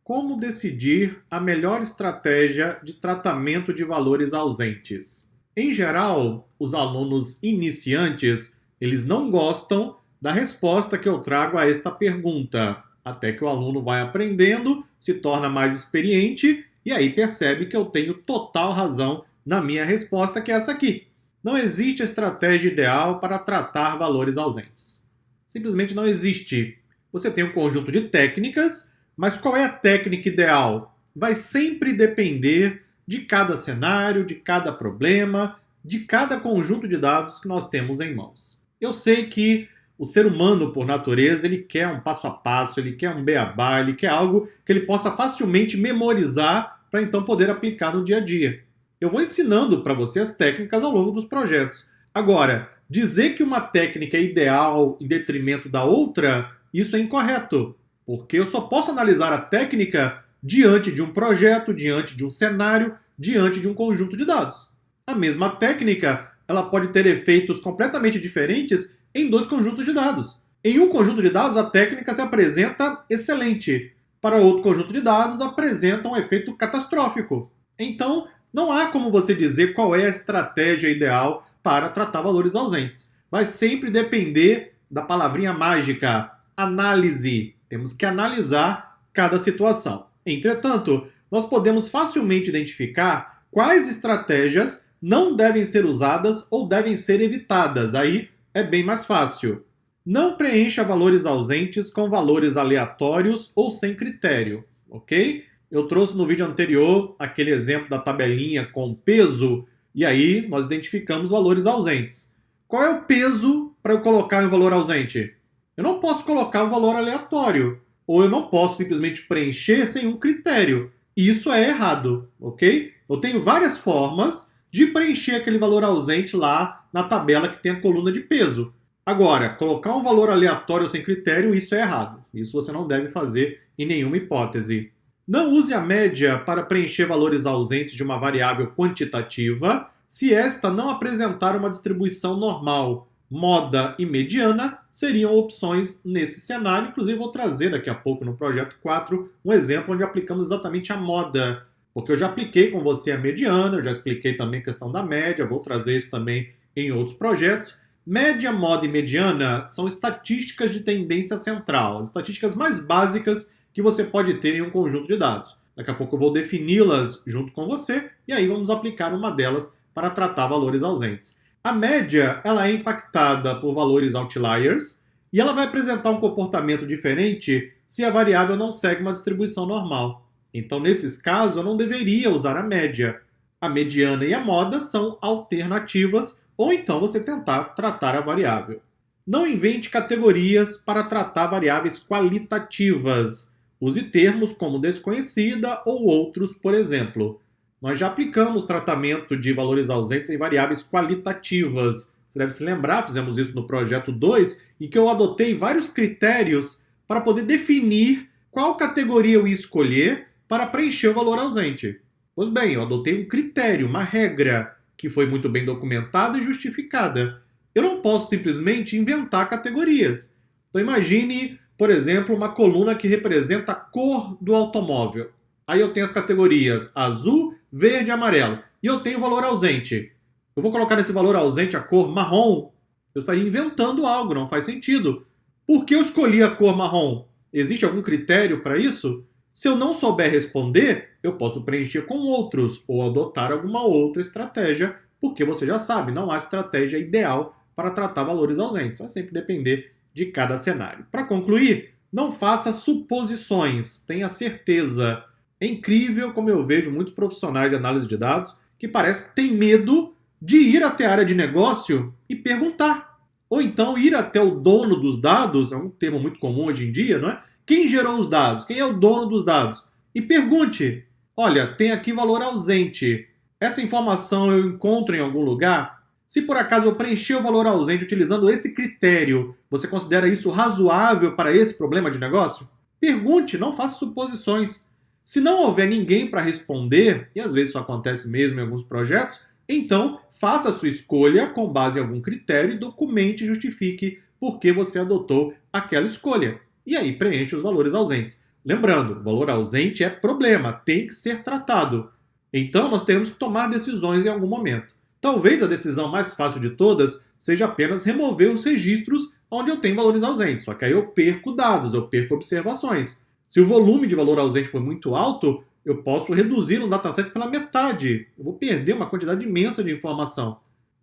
Como decidir a melhor estratégia de tratamento de valores ausentes? Em geral, os alunos iniciantes, eles não gostam da resposta que eu trago a esta pergunta, até que o aluno vai aprendendo, se torna mais experiente e aí percebe que eu tenho total razão na minha resposta, que é essa aqui. Não existe estratégia ideal para tratar valores ausentes. Simplesmente não existe. Você tem um conjunto de técnicas, mas qual é a técnica ideal? Vai sempre depender de cada cenário, de cada problema, de cada conjunto de dados que nós temos em mãos. Eu sei que o ser humano, por natureza, ele quer um passo a passo, ele quer um beabá, ele quer algo que ele possa facilmente memorizar para então poder aplicar no dia a dia. Eu vou ensinando para você as técnicas ao longo dos projetos. Agora, dizer que uma técnica é ideal em detrimento da outra, isso é incorreto, porque eu só posso analisar a técnica diante de um projeto, diante de um cenário, diante de um conjunto de dados. A mesma técnica, ela pode ter efeitos completamente diferentes em dois conjuntos de dados. Em um conjunto de dados, a técnica se apresenta excelente. Para outro conjunto de dados, apresenta um efeito catastrófico. Então, não há como você dizer qual é a estratégia ideal para tratar valores ausentes. Vai sempre depender da palavrinha mágica, análise. Temos que analisar cada situação. Entretanto, nós podemos facilmente identificar quais estratégias não devem ser usadas ou devem ser evitadas. Aí é bem mais fácil. Não preencha valores ausentes com valores aleatórios ou sem critério, ok? Eu trouxe no vídeo anterior aquele exemplo da tabelinha com peso, e aí nós identificamos valores ausentes. Qual é o peso para eu colocar um valor ausente? Eu não posso colocar um valor aleatório, ou eu não posso simplesmente preencher sem um critério. Isso é errado, ok? Eu tenho várias formas de preencher aquele valor ausente lá na tabela que tem a coluna de peso. Agora, colocar um valor aleatório sem critério, isso é errado. Isso você não deve fazer em nenhuma hipótese. Não use a média para preencher valores ausentes de uma variável quantitativa se esta não apresentar uma distribuição normal. Moda e mediana seriam opções nesse cenário. Inclusive, vou trazer daqui a pouco no projeto 4 um exemplo onde aplicamos exatamente a moda. Porque eu já apliquei com você a mediana, eu já expliquei também a questão da média, vou trazer isso também em outros projetos. Média, moda e mediana são estatísticas de tendência central, as estatísticas mais básicas que você pode ter em um conjunto de dados. Daqui a pouco eu vou defini-las junto com você e aí vamos aplicar uma delas para tratar valores ausentes. A média ela é impactada por valores outliers e ela vai apresentar um comportamento diferente se a variável não segue uma distribuição normal. Então, nesses casos, eu não deveria usar a média. A mediana e a moda são alternativas, ou então você tentar tratar a variável. Não invente categorias para tratar variáveis qualitativas. Use termos como desconhecida ou outros, por exemplo. Nós já aplicamos tratamento de valores ausentes em variáveis qualitativas. Você deve se lembrar, fizemos isso no projeto 2, em que eu adotei vários critérios para poder definir qual categoria eu ia escolher para preencher o valor ausente. Pois bem, eu adotei um critério, uma regra, que foi muito bem documentada e justificada. Eu não posso simplesmente inventar categorias. Então imagine, por exemplo, uma coluna que representa a cor do automóvel. Aí eu tenho as categorias azul, verde e amarelo. E eu tenho o valor ausente. Eu vou colocar nesse valor ausente a cor marrom? Eu estaria inventando algo, não faz sentido. Por que eu escolhi a cor marrom? Existe algum critério para isso? Se eu não souber responder, eu posso preencher com outros ou adotar alguma outra estratégia, porque você já sabe, não há estratégia ideal para tratar valores ausentes. Vai sempre depender de cada cenário. Para concluir, não faça suposições, tenha certeza. É incrível como eu vejo muitos profissionais de análise de dados que parece que têm medo de ir até a área de negócio e perguntar. Ou então ir até o dono dos dados, é um termo muito comum hoje em dia, não é? Quem gerou os dados? Quem é o dono dos dados? E pergunte, olha, tem aqui valor ausente. Essa informação eu encontro em algum lugar? Se por acaso eu preencher o valor ausente utilizando esse critério, você considera isso razoável para esse problema de negócio? Pergunte, não faça suposições. Se não houver ninguém para responder, e às vezes isso acontece mesmo em alguns projetos, então faça a sua escolha com base em algum critério e documente e justifique por que você adotou aquela escolha. E aí preenche os valores ausentes. Lembrando, valor ausente é problema, tem que ser tratado. Então, nós teremos que tomar decisões em algum momento. Talvez a decisão mais fácil de todas seja apenas remover os registros onde eu tenho valores ausentes. Só que aí eu perco dados, eu perco observações. Se o volume de valor ausente for muito alto, eu posso reduzir um dataset pela metade. Eu vou perder uma quantidade imensa de informação.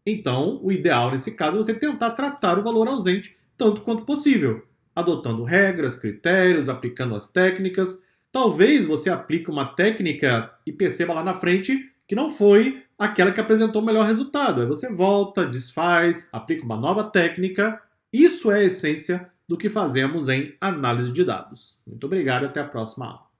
Então, o ideal nesse caso é você tentar tratar o valor ausente tanto quanto possível, adotando regras, critérios, aplicando as técnicas. Talvez você aplique uma técnica e perceba lá na frente que não foi aquela que apresentou o melhor resultado. Aí você volta, desfaz, aplica uma nova técnica. Isso é a essência do que fazemos em análise de dados. Muito obrigado e até a próxima aula.